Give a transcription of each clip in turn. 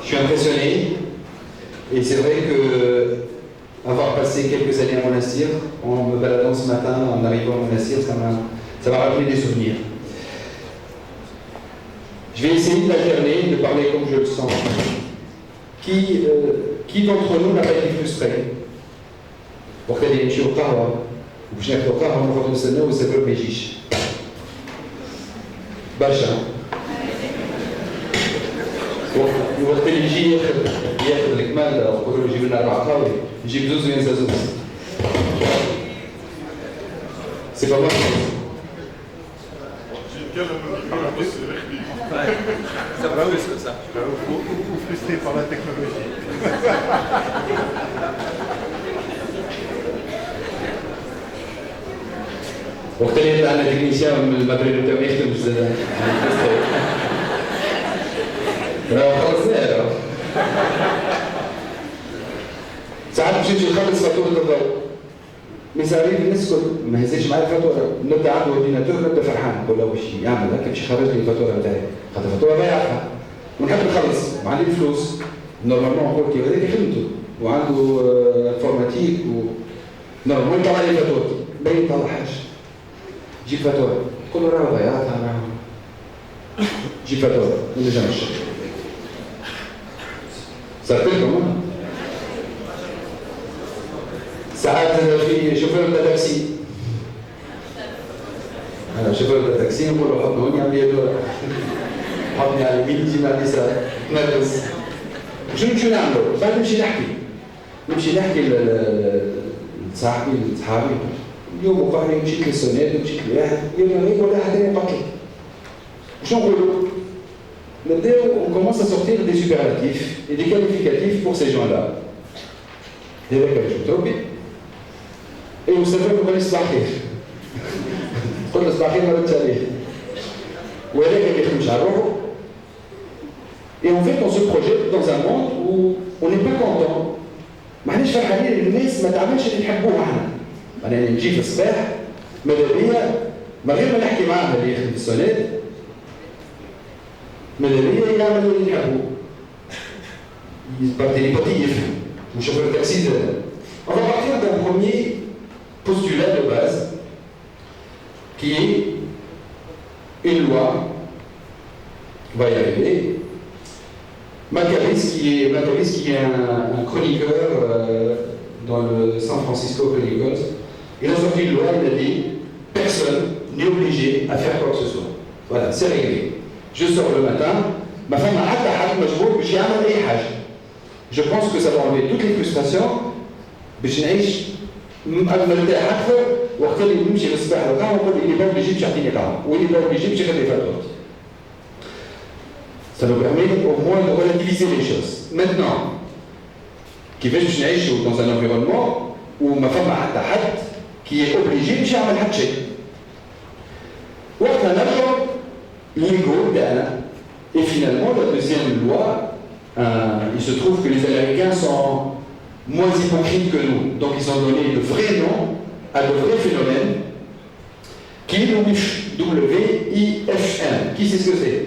Je suis impressionné. Et c'est vrai que avoir passé quelques années à Monastir, en me baladant ce matin, en arrivant à Monastir, ça m'a rappelé des souvenirs. Je vais essayer de l'alterner, de parler comme je le sens. Qui d'entre nous n'a pas été frustré? Pour qu'elle ait une chirurgie, ومش نتوقع هم فضل السنة والسبب ما يجيش. برشا. وقت اللي يجي ياخذ الكمال ويقولوا له جيب لنا 4 قهوة يجيب زوز وينسى زوز. سي با مارش. Ça va plus que ça. Ou frustré par la technologie. وقت اللي عندنا تكنيسيان من الماتريال تاعو يخدم بزاف. راه خلصنا راه. ساعات باش نمشي نخلص فاتورة الضوء. ميساري الناس الكل ما هزيتش معايا الفاتورة، نبدا عنده اورديناتور نبدا فرحان نقول له واش يعمل هكا باش يخرج لي الفاتورة نتاعي، خاطر الفاتورة ضايعها. ونحب نخلص وعندي الفلوس، نورمالمون نقول كي هذاك خدمته وعنده انفورماتيك و نورمالمون يطلع لي فاتورتي، ما يطلعهاش. جيب فاتورة، تقول له راه ضيعتها راه. جيب فاتورة، ما نجمش. صارت لكم ساعات في شوفير تاع تاكسي. أنا شوفير تاع تاكسي نقول له حطني هوني على اليمين، حطني على اليمين نجي على اليسار، نرقص. شنو نعملوا؟ بعد نمشي نحكي لصاحبي لصحابي. اليوم وقع لي مشيت للسونات ومشيت لواحد يوم ولا حد ثاني قتل. شنو نقولوا؟ نبداو on commence à sortir des superlatifs et des qualificatifs pour ces gens-là. هذاك باش متربي. اي وسافر بغا يصبح خير. تقول له صباح خير ما ردش عليه. وهذاك ما يخدمش على روحه. Et en fait on se projette dans un monde où on n'est pas content. ما احناش فرحانين الناس ما تعملش اللي نحبوه احنا. أنا نجي في الصباح ماذا بيا من غير ما نحكي معاه اللي يخدم في السونات ماذا بيا يعمل اللي يحبه يبقى تيليباتي يفهم وشوفير التاكسي زاد. On va partir d'un premier postulat de base qui est une loi on va y arriver. Maccabees qui est un chroniqueur dans le San Francisco Chronicles. Il a sorti une loi, il a dit personne n'est obligé à faire quoi que ce soit. Voilà, c'est réglé. Je sors le matin, ma femme a hâte مجبور باش يعمل أي حاجة. Je pense que ça va enlever toutes les frustrations باش نعيش مرتاح أكثر وقت اللي نمشي للصباح للقهوة ونقول اللي با obligé باش يعطيني قهوة واللي با obligé باش ياخذ لي فاتورتي. Ça nous permet au moins de relativiser les choses. Maintenant, كيفاش باش نعيشوا dans un environnement où ما فما حتى حد qui est obligé باش يعمل حتى شيء. وقتها نرجع l'ego تاعنا. Et finalement, la deuxième loi, il se trouve que les Américains sont moins hypocrites que nous. Donc ils ont donné de vrais noms à de vrais phénomènes qui est le WIFM. Qui sait ce que c'est?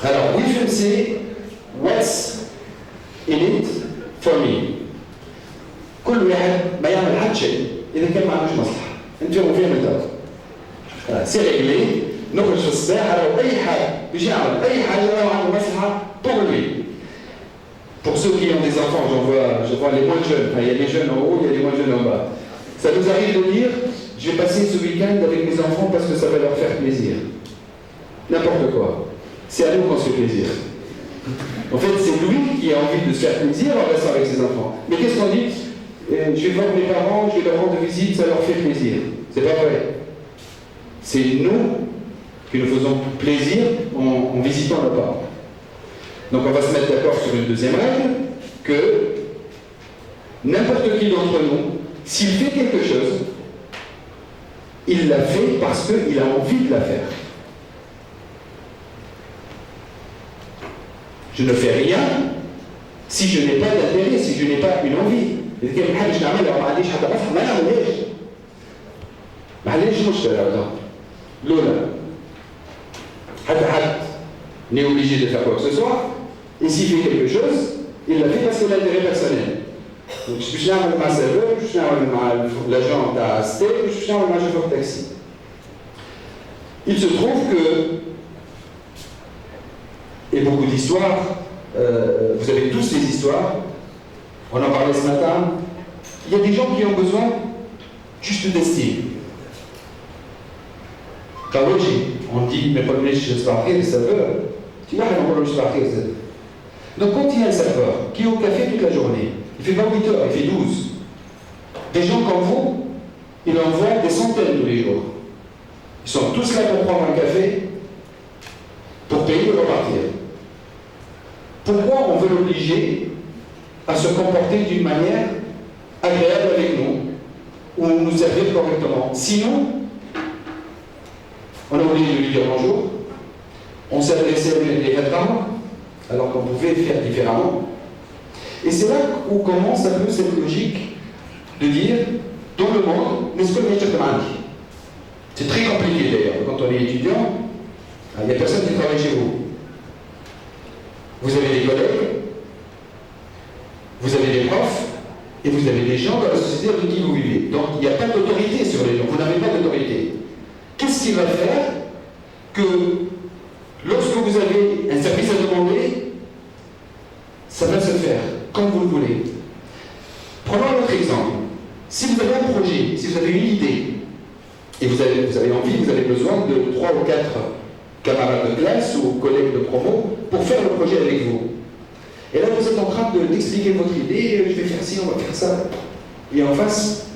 Alors, WIFM c'est What's in it for me. كل واحد ما يعمل حد شيء إذا كان ما عندوش مصلحة. أنت فاهم أنت؟ سي ريغلي نخرج في الصباح على أي حاجة باش يعمل أي حاجة لو عنده مصلحة pour lui. Pour ceux qui ont des enfants, je vois les moins jeunes. Enfin, il y a les jeunes en haut, il y a les moins jeunes en bas. Ça nous arrive de dire je vais passer ce week-end avec mes enfants parce que ça va leur faire plaisir. N'importe quoi. C'est à nous qu'on se fait plaisir. En fait, c'est lui qui a envie de se faire plaisir en restant avec ses enfants. Mais qu'est-ce qu'on dit? Je vais voir mes parents, je vais leur rendre visite, ça leur fait plaisir. C'est pas vrai. C'est nous qui nous faisons plaisir en visitant nos parents. Donc on va se mettre d'accord sur une deuxième règle, que n'importe qui d'entre nous, s'il fait quelque chose, il l'a fait parce qu'il a envie de la faire. Je ne fais rien si je n'ai pas d'intérêt, si je n'ai pas une envie. إذا كان ما حدش نعملها وما عنديش حتى مصلحة ما نعملهاش. ما عنديش مشكلة هذا. لولا حتى حد n'est obligé de faire quoi que ce soit, et s'il fait quelque chose, il l'a fait parce que l'intérêt personnel. Donc, je suis un ma serveur, je suis un l'agent à Sté, je suis un chauffeur de taxi. Il se trouve que, et beaucoup d'histoires, vous avez tous des histoires, on en parlait ce matin, il y a des gens qui ont besoin juste d'estime. On dit, mais pas le serveur, tu vas rien le serveur. Donc quand il y a un serveur qui est au café toute la journée, il fait pas 8 heures, il fait 12. Des gens comme vous, il en voit des centaines tous les jours. Ils sont tous là pour prendre un café, pour payer et repartir. Pourquoi on veut l'obliger à se comporter d'une manière agréable avec nous, ou nous servir correctement? Sinon, on a oublié de lui dire bonjour, on s'est adressé à lui des réclams, alors qu'on pouvait faire différemment. Et c'est là où commence un peu cette logique de dire, dans le monde, n'est-ce que le métier de Mali? C'est très compliqué d'ailleurs, quand on est étudiant, il n'y a personne qui travaille chez vous. Vous avez des collègues, vous avez des profs, et vous avez des gens dans la société avec qui vous vivez. Donc il n'y a pas d'autorité sur les gens, vous n'avez pas d'autorité. Qu'est-ce qui va faire que lorsque vous avez un service à demander, ça va se faire comme vous le voulez? Prenons un autre exemple. Si vous avez un projet, si vous avez une idée, et vous avez envie, vous avez besoin de 3 ou 4 camarades de classe ou collègues de promo pour faire le projet avec vous. Et là, vous êtes en train d'expliquer votre idée, je vais faire ci, on va faire ça. Et en face,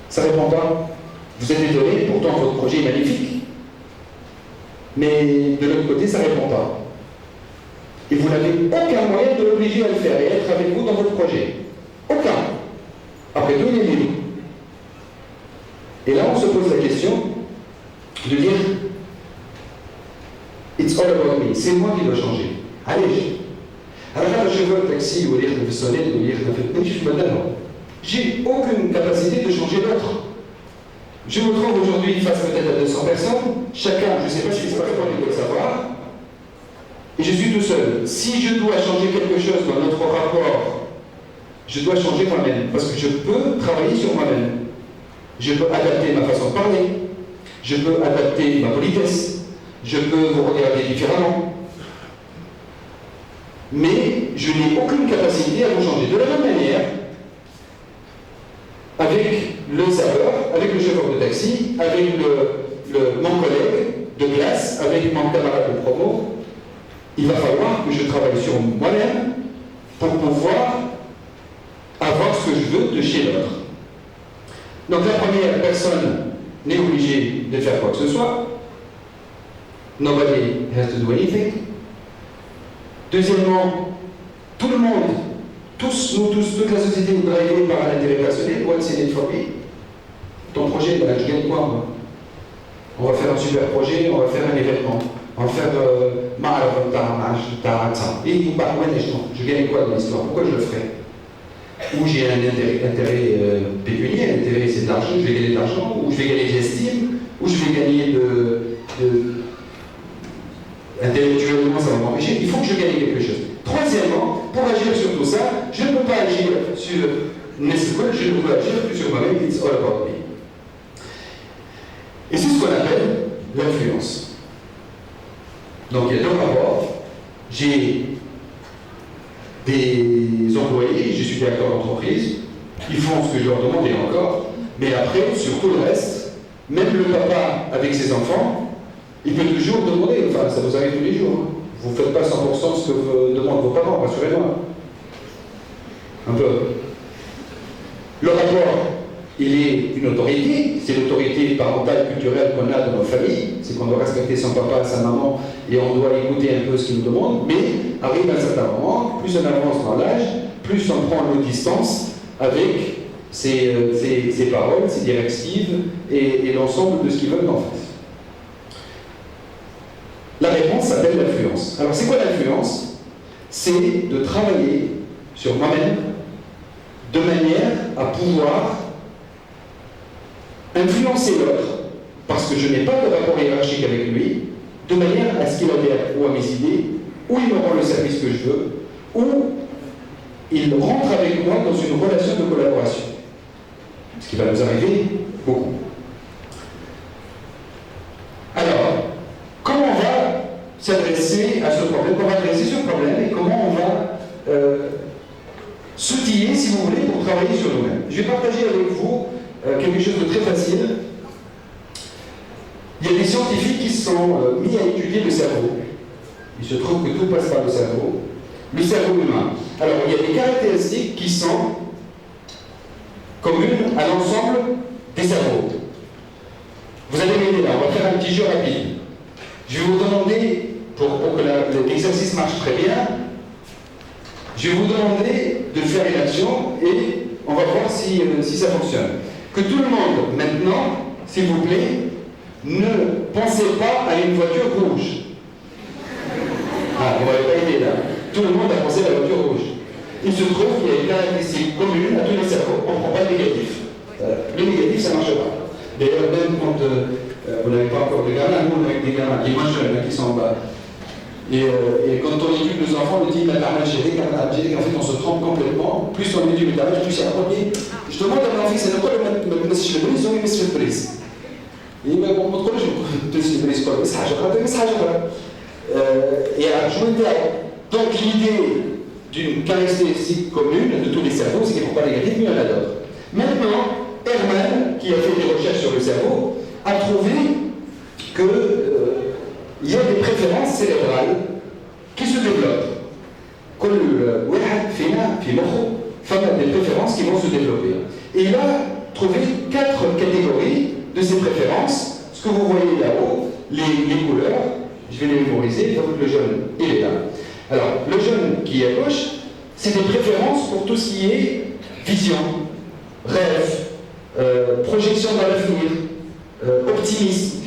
ça ne répond pas. Vous êtes étonné, pourtant votre projet est magnifique. Mais de l'autre côté, ça ne répond pas. Et vous n'avez aucun moyen de l'obliger à le faire et être avec vous dans votre projet. Aucun. Après tout, il est libre. Et là, on se pose la question de dire it's all about me, c'est moi qui dois changer. Allez, alors là, je veux un taxi ou lire le sonnet ou lire le j'ai aucune capacité de changer l'autre. Je me trouve aujourd'hui face peut-être à 200 personnes, chacun, je ne sais pas si c'est pas pour le savoir, et je suis tout seul. Si je dois changer quelque chose dans notre rapport, je dois changer moi-même, parce que je peux travailler sur moi-même. Je peux adapter ma façon de parler, je peux adapter ma politesse, je peux vous regarder différemment. Mais je n'ai aucune capacité à vous changer. De la même manière, avec le serveur, avec le chauffeur de taxi, avec mon collègue de classe, avec mon camarade de promo, il va falloir que je travaille sur moi-même pour pouvoir avoir ce que je veux de chez l'autre. Donc la première, personne n'est obligée de faire quoi que ce soit. Nobody has to do anything. Deuxièmement, tout le monde, tous, nous tous, toute la société est drivée par un intérêt personnel. What's in it for me? Ton projet, ben, je gagne quoi moi? On va faire un super projet, on va faire un événement. On va faire et je gagne quoi dans l'histoire? Pourquoi je le ferais? Ou j'ai un intérêt pécuniaire, l'intérêt c'est de l'argent, je vais gagner de l'argent, ou je vais gagner de l'estime, ou je vais gagner intellectuellement ça va m'empêcher, il faut que je gagne quelque chose. Troisièmement, pour agir sur tout ça, je ne peux pas agir sur Nesquik, je ne peux agir que sur moi-même, it's all about me. Et c'est ce qu'on appelle l'influence. Donc il y a deux rapports. J'ai des employés, je suis directeur d'entreprise, ils font ce que je leur demande et encore, mais après, sur tout le reste, même le papa avec ses enfants, il peut toujours demander, enfin ça vous arrive tous les jours, hein. Vous ne faites pas 100% ce que vous demandent vos parents, rassurez-moi. Un peu. Le rapport, il est une autorité, c'est l'autorité parentale, culturelle qu'on a dans nos familles, c'est qu'on doit respecter son papa, sa maman, et on doit écouter un peu ce qu'ils nous demandent, mais arrive à un certain moment, plus on avance dans l'âge, plus on prend nos distances avec ses paroles, ses directives, et l'ensemble de ce qu'ils veulent en face. La réponse s'appelle l'influence. Alors c'est quoi l'influence? C'est de travailler sur moi-même de manière à pouvoir influencer l'autre, parce que je n'ai pas de rapport hiérarchique avec lui, de manière à ce qu'il adhère ou à mes idées, ou il me rend le service que je veux, ou il rentre avec moi dans une relation de collaboration. Ce qui va nous arriver beaucoup. Alors, comment on va s'adresser à ce problème, comment on va adresser ce problème et comment on va s'outiller, si vous voulez, pour travailler sur nous-mêmes. Je vais partager avec vous quelque chose de très facile. Il y a des scientifiques qui se sont mis à étudier le cerveau. Il se trouve que tout passe par le cerveau humain. Alors, il y a des caractéristiques qui sont communes à l'ensemble des cerveaux. Vous allez m'aider là, on va faire un petit jeu rapide. Je vais vous demander, pour que l'exercice marche très bien, je vais vous demander de faire une action et on va voir si ça fonctionne. Que tout le monde, maintenant, s'il vous plaît, ne pensez pas à une voiture rouge. Ah, vous m'avez pas aidé là. Tout le monde a pensé à la voiture rouge. Il se trouve qu'il y a une caractéristique commune à tous les cerveaux, on ne prend pas le négatif. Le négatif, ça ne marche pas. D'ailleurs, même quand vous n'avez pas encore de gamins, nous on a des gamins qui sont moins jeunes, qui sont en bas. Et quand on éduque nos enfants, on dit en fait on se trompe complètement. Plus on éduque le plus c'est un premier. Je demande à mon fils, c'est quoi le message de brise ou le message de brise? Il me dit, on ne peut pas le message de brise, mais c'est donc l'idée d'une caractéristique commune de tous les cerveaux, c'est qu'il ne faut pas négatif, mais il y en a d'autres. Maintenant, Hermann, qui a fait des recherches sur le cerveau, a trouvé qu'il y a des préférences cérébrales qui se développent. Comme des préférences qui vont se développer. Et il a trouvé 4 catégories de ces préférences. Ce que vous voyez là-haut, les couleurs, je vais les mémoriser, donc le jaune, il est là. Alors, le jaune qui est à gauche, c'est des préférences pour tout ce qui est vision, rêve, projection dans l'avenir, optimisme.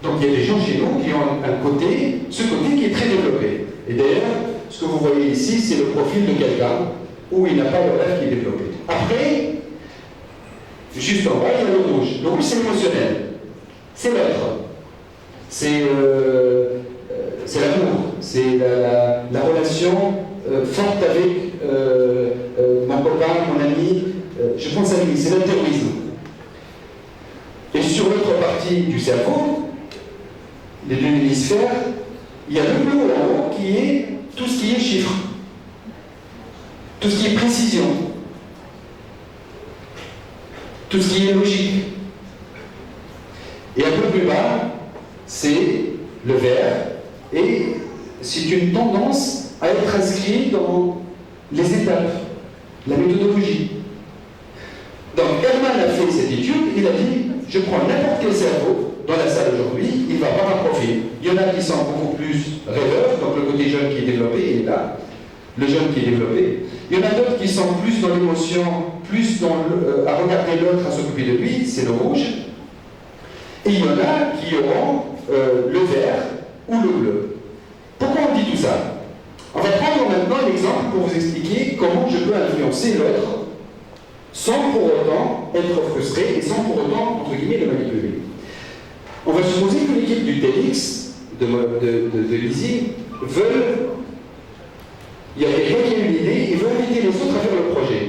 Donc il y a des gens chez nous qui ont ce côté qui est très développé. Et d'ailleurs, ce que vous voyez ici, c'est le profil de quelqu'un où il n'a pas le rêve qui est développé. Après, juste en bas, il y a le rouge. Le rouge, c'est l'émotionnel. C'est l'autre. C'est l'amour. C'est la relation forte avec mon copain, mon ami. Je pense à lui, c'est l'altruisme. Et sur l'autre partie du cerveau, les deux hémisphères, il y a le bleu là-haut qui est tout ce qui est chiffres, tout ce qui est précision, tout ce qui est logique. Et un peu plus bas, c'est le vert, et c'est une tendance à être inscrit dans les étapes, la méthodologie. Donc Hermann a fait cette étude, il a dit, je prends n'importe quel cerveau dans la salle aujourd'hui, il va avoir un profil. Il y en a qui sont beaucoup plus rêveurs, donc le côté jeune qui est développé, il est là, le jeune qui est développé. Il y en a d'autres qui sont plus dans l'émotion, plus dans à regarder l'autre, à s'occuper de lui, c'est le rouge. Et il y en a qui auront le vert ou le bleu. Pourquoi on dit tout ça? On va prendre maintenant l'exemple pour vous expliquer comment je peux influencer l'autre sans pour autant être frustré et sans pour autant, entre guillemets, le manipuler. On va supposer que l'équipe du TEDx, de Lizzie, il y a quelqu'un qui a une idée, il veut inviter les autres à faire le projet.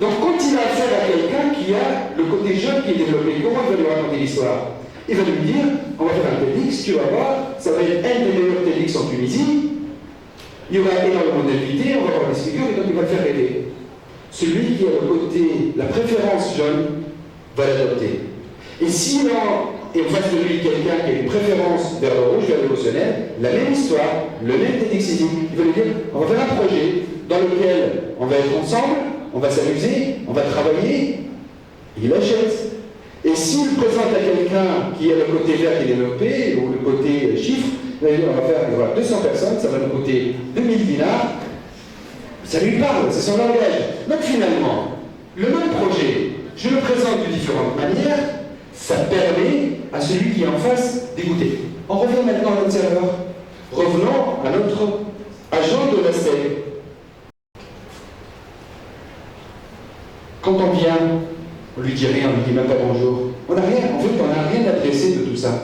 Donc quand il a affaire à quelqu'un qui a le côté jeune qui est développé, comment il va lui raconter l'histoire? Il va lui dire, on va faire un TEDx, tu vas voir, ça va être un des meilleurs TEDx en Tunisie, il y aura énormément d'invités, on va voir les speakers, et donc il va le faire aider. Celui qui a le côté, la préférence jeune, va l'adopter. Et si et en face de lui quelqu'un qui a une préférence vers le rouge, vers l'émotionnel, la même histoire, le même TEDx, il va lui dire, on va faire un projet dans lequel on va être ensemble, on va s'amuser, on va travailler, il achète. Et s'il présente à quelqu'un qui a le côté vert qui est développé, ou le côté chiffre, il y aura 200 personnes, ça va nous coûter 2000 dinars, ça lui parle, c'est son langage. Donc finalement, le même projet, je le présente de différentes manières, ça permet à celui qui est en face d'écouter. On revient maintenant à notre serveur. Revenons à notre agent de la scène. Quand on vient, on lui dit rien, on lui dit même pas bonjour. On n'a rien, en fait, on n'a rien adressé de tout ça.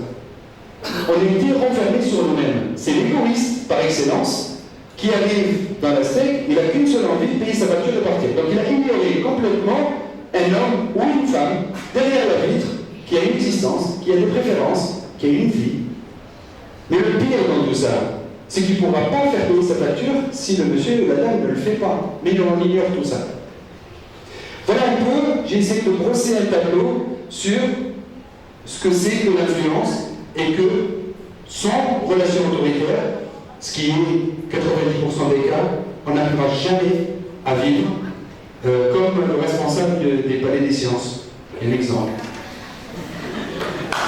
On a été renfermés sur nous-mêmes. C'est l'égoïste par excellence qui arrive dans la steak, il n'a qu'une seule envie de payer sa voiture et de partir. Donc il a ignoré complètement un homme ou une femme derrière la vitre qui a une existence, qui a des préférences, qui a une vie. Mais le pire dans tout ça, c'est qu'il ne pourra pas faire payer sa facture si le monsieur ou la dame ne le fait pas. Mais on ignore tout ça. Voilà un peu, j'ai essayé de brosser un tableau sur ce que c'est que l'influence et que sans relation autoritaire, ce qui est 90% des cas, on n'arrivera jamais à vivre comme le responsable des palais des sciences. Un exemple.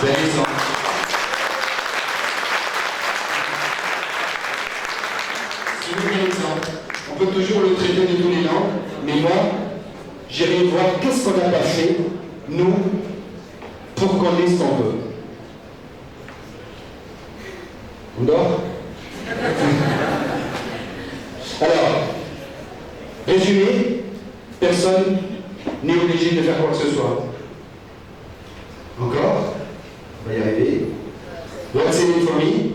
C'est un exemple. On peut toujours le traiter de tous les langues, mais moi, j'irai voir qu'est-ce qu'on n'a pas fait, nous, pour qu'on ait ce qu'on veut. On dort? Alors, résumé, personne n'est obligé de faire quoi que ce soit. Encore? On va y arriver. What's in it for me?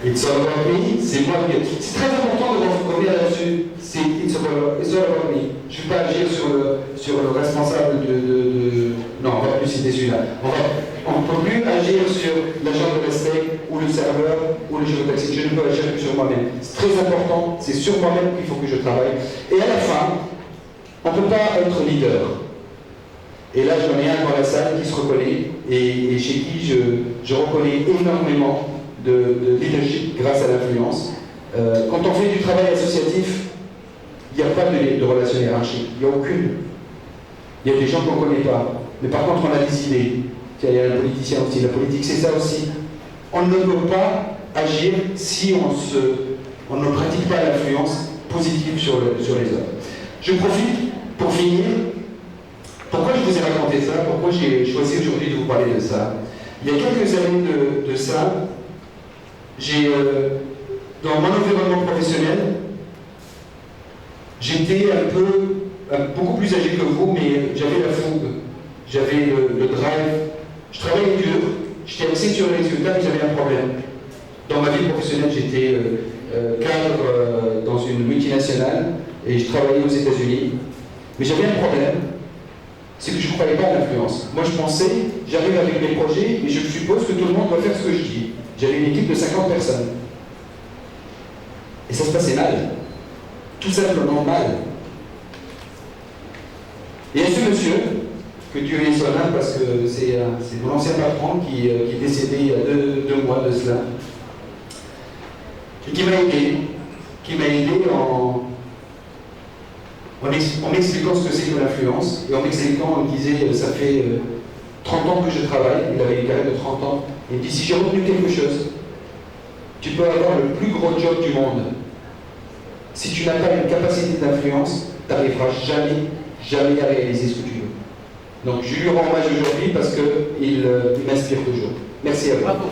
It's all about me, c'est moi qui. C'est très important de revenir là-dessus. C'est it's all about me. Je ne vais pas agir sur le responsable de. Non, on ne va plus citer celui-là. On ne peut plus agir sur l'agent de respect ou le serveur ou le chauffeur de taxi. Je ne peux agir que sur moi-même. C'est très important, c'est sur moi-même qu'il faut que je travaille. Et à la fin, on ne peut pas être leader. Et là, j'en ai un dans la salle qui se reconnaît et chez qui je reconnais énormément de leadership grâce à l'influence. Quand on fait du travail associatif, il n'y a pas de relation hiérarchique, il n'y a aucune. Il y a des gens qu'on ne connaît pas, mais par contre on a des idées. Tiens, il y a un politicien aussi, la politique c'est ça aussi. On ne peut pas agir si on ne pratique pas l'influence positive sur les autres. Je profite pour finir. Pourquoi je vous ai raconté ça? Pourquoi j'ai choisi aujourd'hui de vous parler de ça? Il y a quelques années de ça, j'ai, dans mon environnement professionnel, j'étais beaucoup plus âgé que vous, mais j'avais la fougue, j'avais le drive, je travaillais dur, j'étais axé sur les résultats, mais j'avais un problème. Dans ma vie professionnelle, j'étais cadre dans une multinationale et je travaillais aux États-Unis, mais j'avais un problème. C'est que je ne croyais pas à l'influence. Moi, je pensais, j'arrive avec mes projets, et je suppose que tout le monde doit faire ce que je dis. J'avais une équipe de 50 personnes. Et ça se passait mal. Tout simplement mal. Et il y a ce monsieur, que Dieu ait son âme, parce que c'est mon ancien patron qui est décédé il y a deux mois de cela, et qui m'a aidé en m'expliquant ce que c'est que l'influence, et en m'expliquant, il me disait, ça fait 30 ans que je travaille, il avait une carrière de 30 ans, et il me dit, si j'ai retenu quelque chose, tu peux avoir le plus gros job du monde. Si tu n'as pas une capacité d'influence, tu n'arriveras jamais à réaliser ce que tu veux. Donc je lui rends hommage aujourd'hui parce qu'il m'inspire toujours. Merci à vous. Bravo.